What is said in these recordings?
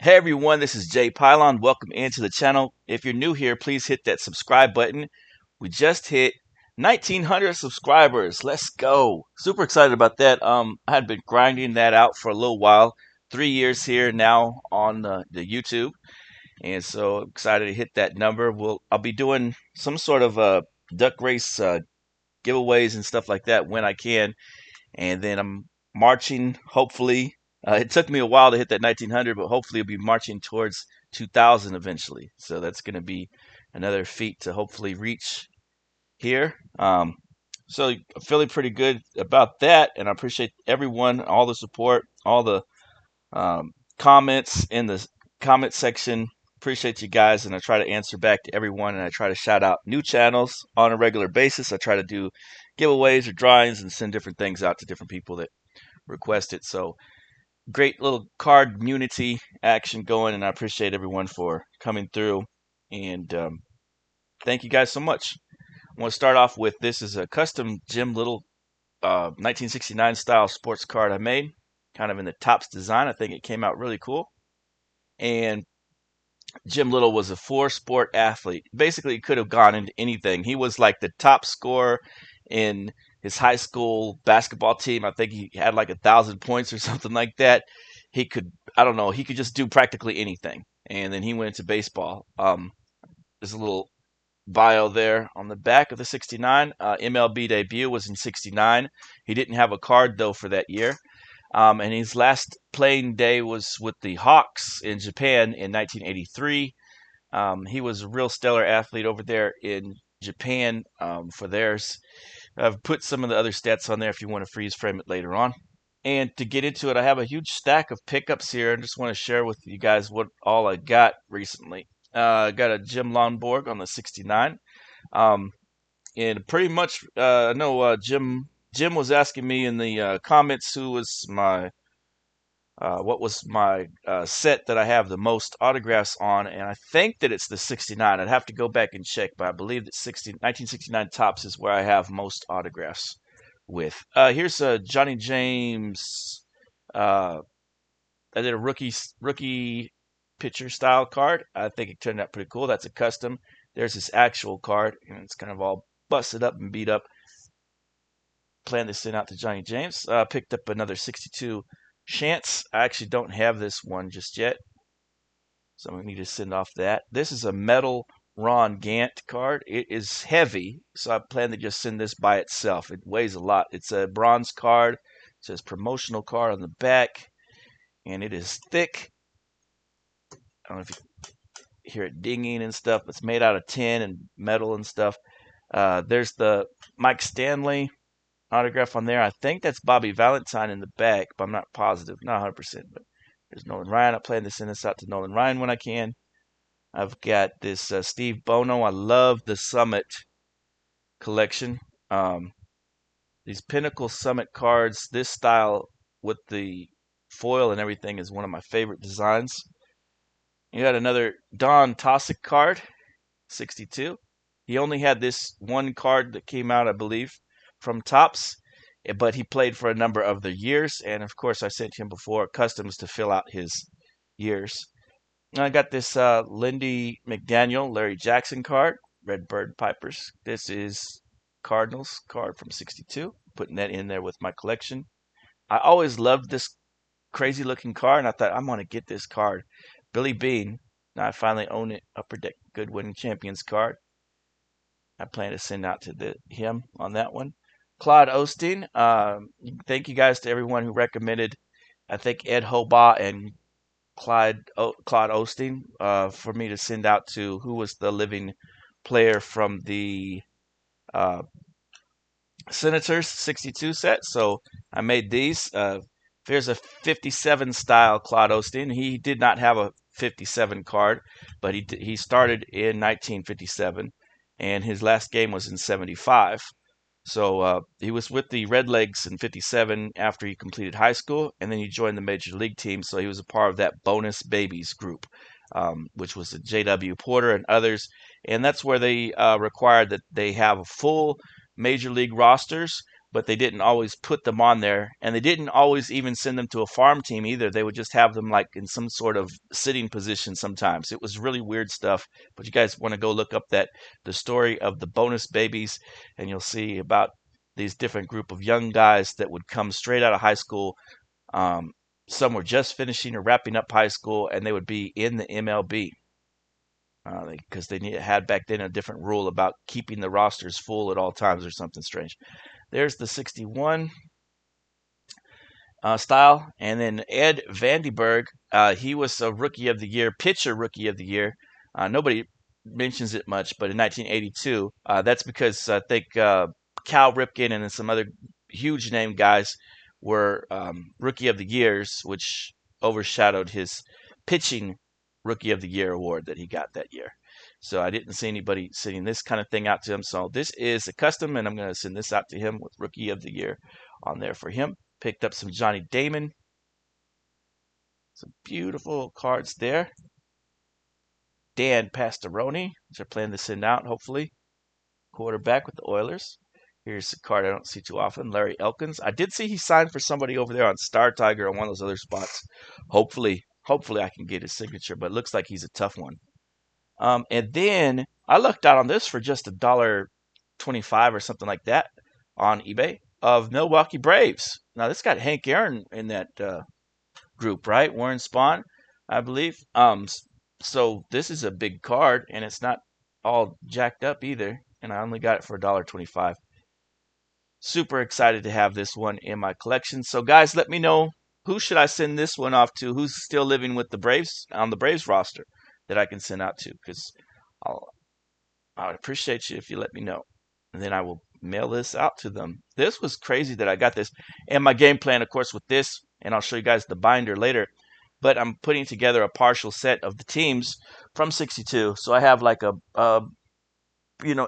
Hey everyone, this is Jay Pylon. Welcome into the channel. If you're new here, please hit that subscribe button. We just hit 1900 subscribers. Let's go. Super excited about that. I had been grinding that out for a little while. 3 years here now on the YouTube. And so excited to hit that number. I'll be doing some sort of duck race giveaways and stuff like that when I can, and then I'm marching. Hopefully, it took me a while to hit that 1900, but hopefully, I'll be marching towards 2000 eventually. So that's going to be another feat to hopefully reach here. So I'm feeling pretty good about that, and I appreciate everyone, all the support, all the comments in the comment section. Appreciate you guys, and I try to answer back to everyone, and I try to shout out new channels on a regular basis. I try to do giveaways or drawings and send different things out to different people that request it. So great little card community action going, and I appreciate everyone for coming through. And thank you guys so much. I want to start off with this is a custom Jim Little 1969 style sports card I made, kind of in the Topps design. I think it came out really cool. And Jim Little was a four-sport athlete. Basically, he could have gone into anything. He was like the top scorer in his high school basketball team. I think he had like 1,000 points or something like that. He could, I don't know, he could just do practically anything. And then he went into baseball. There's a little bio there on the back of the 69. MLB debut was in 69. He didn't have a card though for that year. And his last playing day was with the Hawks in Japan in 1983. He was a real stellar athlete over there in Japan for theirs. I've put some of the other stats on there if you want to freeze frame it later on. And to get into it, I have a huge stack of pickups here. I just want to share with you guys what all I got recently. I got a Jim Lonborg on the 69. And pretty much, I know Jim was asking me in the comments who was my what was my set that I have the most autographs on, and I think that it's the 69. I'd have to go back and check, but I believe that 1969 Topps is where I have most autographs with. Here's a Johnny James. I did a rookie pitcher style card. I think it turned out pretty cool. That's a custom. There's this actual card, and it's kind of all busted up and beat up. Plan to send out to Johnny James. Picked up another 62 Chance. I actually don't have this one just yet, so I'm going to need to send off that. This is a metal Ron Gant card. It is heavy, so I plan to just send this by itself. It weighs a lot. It's a bronze card. It says promotional card on the back, and it is thick. I don't know if you hear it dinging and stuff. It's made out of tin and metal and stuff. There's the Mike Stanley autograph on there. I think that's Bobby Valentine in the back, but I'm not positive, not 100%. But there's Nolan Ryan. I plan to send this out to Nolan Ryan when I can. I've got this Steve Bono. I love the Summit collection. These Pinnacle Summit cards, this style with the foil and everything is one of my favorite designs. You got another Don Tosick card, 62. He only had this one card that came out, I believe, from Topps, but he played for a number of the years, and of course I sent him before customs to fill out his years. And I got this Lindy McDaniel, Larry Jackson card, Redbird Pipers. This is Cardinals card from 62, putting that in there with my collection. I always loved this crazy looking card, and I thought I'm going to get this card. Billy Bean. Now I finally own it. Upper Deck Good Winning Champions card. I plan to send out to him on that one. Claude Osteen. Thank you guys to everyone who recommended. I think Ed Hobaugh and Claude Osteen for me to send out to, who was the living player from the Senators 62 set. So I made these. There's a 57 style Claude Osteen. He did not have a 57 card, but he started in 1957, and his last game was in 75. So he was with the Redlegs in 57 after he completed high school, and then he joined the major league team. So he was a part of that Bonus Babies group, which was J.W. Porter and others. And that's where they required that they have a full major league rosters, but they didn't always put them on there, and they didn't always even send them to a farm team either. They would just have them like in some sort of sitting position sometimes. It was really weird stuff. But you guys want to go look up that the story of the bonus babies, and you'll see about these different group of young guys that would come straight out of high school. Um, some were just finishing or wrapping up high school, and they would be in the MLB because they had back then a different rule about keeping the rosters full at all times or something strange. There's the 61 style. And then Ed Vandenberg, he was a Rookie of the Year, pitcher Rookie of the Year. Nobody mentions it much, but in 1982, that's because I think Cal Ripken and some other huge name guys were Rookie of the Years, which overshadowed his pitching Rookie of the Year award that he got that year. So I didn't see anybody sending this kind of thing out to him. So this is a custom, and I'm going to send this out to him with Rookie of the Year on there for him. Picked up some Johnny Damon. Some beautiful cards there. Dan Pastoroni, which I plan to send out, hopefully. Quarterback with the Oilers. Here's a card I don't see too often. Larry Elkins. I did see he signed for somebody over there on Star Tiger on one of those other spots. Hopefully I can get his signature, but it looks like he's a tough one. And then I lucked out on this for just $1.25 or something like that on eBay of Milwaukee Braves. Now this got Hank Aaron in that group, right? Warren Spahn, I believe. So this is a big card, and it's not all jacked up either. And I only got it for $1.25. Super excited to have this one in my collection. So guys, let me know, who should I send this one off to? Who's still living with the Braves on the Braves roster that I can send out to? Because I would appreciate you if you let me know, and then I will mail this out to them. This was crazy that I got this, and my game plan, of course, with this, and I'll show you guys the binder later. But I'm putting together a partial set of the teams from '62, so I have like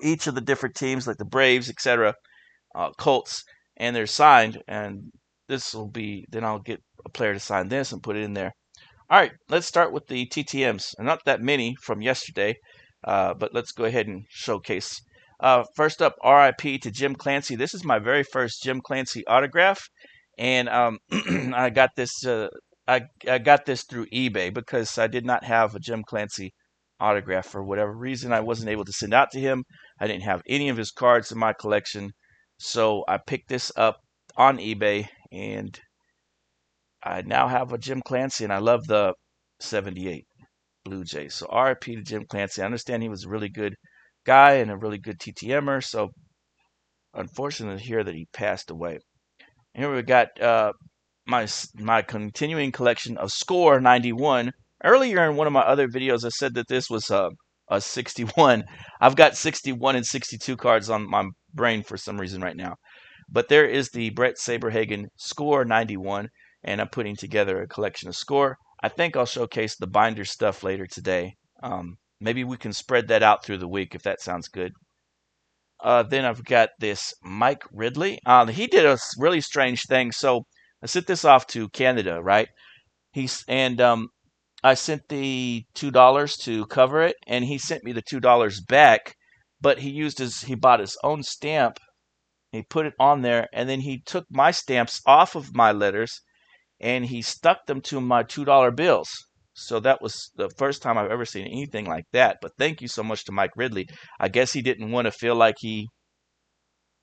each of the different teams, like the Braves, etc., Colts, and they're signed, and this will be, then I'll get a player to sign this and put it in there. All right, let's start with the TTMs. Not that many from yesterday, but let's go ahead and showcase. First up, RIP to Jim Clancy. This is my very first Jim Clancy autograph, and I got this. I got this through eBay because I did not have a Jim Clancy autograph for whatever reason. I wasn't able to send out to him. I didn't have any of his cards in my collection, so I picked this up on eBay, and I now have a Jim Clancy, and I love the 78 Blue Jays. So RIP to Jim Clancy. I understand he was a really good guy and a really good TTMer, so unfortunate to hear that he passed away. Here we got my continuing collection of Score 91. Earlier in one of my other videos, I said that this was a 61. I've got 61 and 62 cards on my brain for some reason right now. But there is the Brett Saberhagen Score 91, and I'm putting together a collection of Score. I think I'll showcase the binder stuff later today. Maybe we can spread that out through the week if that sounds good. Then I've got this Mike Ridley. He did a really strange thing. So I sent this off to Canada, right? I sent the $2 to cover it, and he sent me the $2 back. But he bought his own stamp. He put it on there, and then he took my stamps off of my letters, and he stuck them to my $2 bills. So that was the first time I've ever seen anything like that. But thank you so much to Mike Ridley. I guess he didn't want to feel like he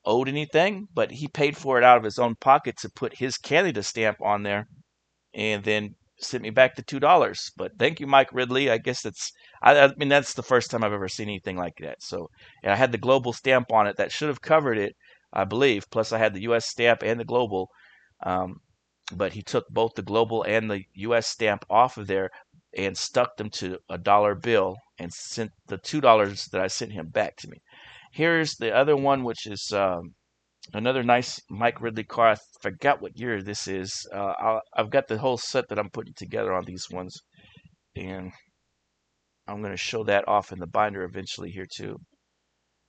owed anything, but he paid for it out of his own pocket to put his Canada stamp on there, and then sent me back the $2. But thank you, Mike Ridley. I guess I mean, that's the first time I've ever seen anything like that. So, and I had the global stamp on it that should have covered it, I believe. Plus, I had the U.S. stamp and the global. But he took both the global and the U.S. stamp off of there and stuck them to a dollar bill and sent the $2 that I sent him back to me. Here's the other one, which is another nice Mike Ridley car. I forgot what year this is. I've got the whole set that I'm putting together on these ones, and I'm going to show that off in the binder eventually here too.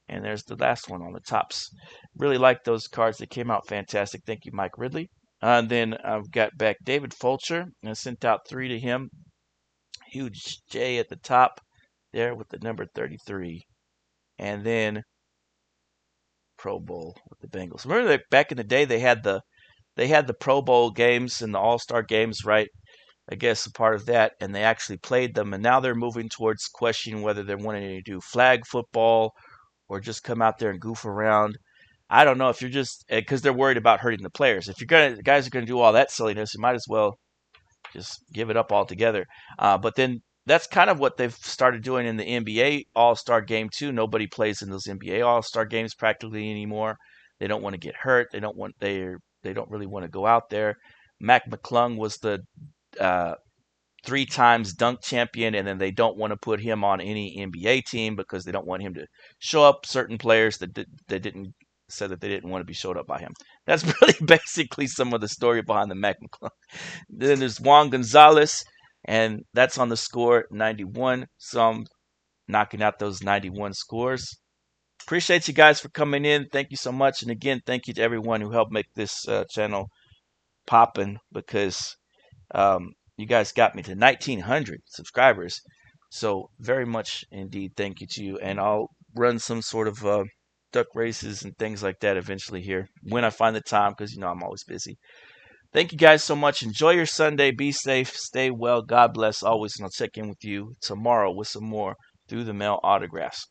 And there's the last one on the tops. Really like those cards. They came out fantastic. Thank you, Mike Ridley. And then I've got back David Fulcher, and I sent out 3 to him. Huge J at the top there with the number 33. And then Pro Bowl with the Bengals. Remember that back in the day they had the Pro Bowl games and the All Star games, right? I guess a part of that, and they actually played them. And now they're moving towards questioning whether they're wanting to do flag football or just come out there and goof around. I don't know if you're just because they're worried about hurting the players. If you're gonna guys are gonna do all that silliness, you might as well just give it up altogether. But then that's kind of what they've started doing in the NBA All Star Game too. Nobody plays in those NBA All Star games practically anymore. They don't want to get hurt. They don't really want to go out there. Mac McClung was the uh, 3 times dunk champion, and then they don't want to put him on any NBA team because they don't want him to show up certain players that didn't said that they didn't want to be showed up by him. That's really basically some of the story behind the Mac McClung. Then there's Juan Gonzalez, and that's on the score 91. So I'm knocking out those 91 scores. Appreciate you guys for coming in. Thank you so much. And again, thank you to everyone who helped make this channel popping because you guys got me to 1,900 subscribers. So very much indeed thank you to you. And I'll run some sort of duck races and things like that eventually here when I find the time because, I'm always busy. Thank you guys so much. Enjoy your Sunday. Be safe. Stay well. God bless always. And I'll check in with you tomorrow with some more Through the Mail autographs.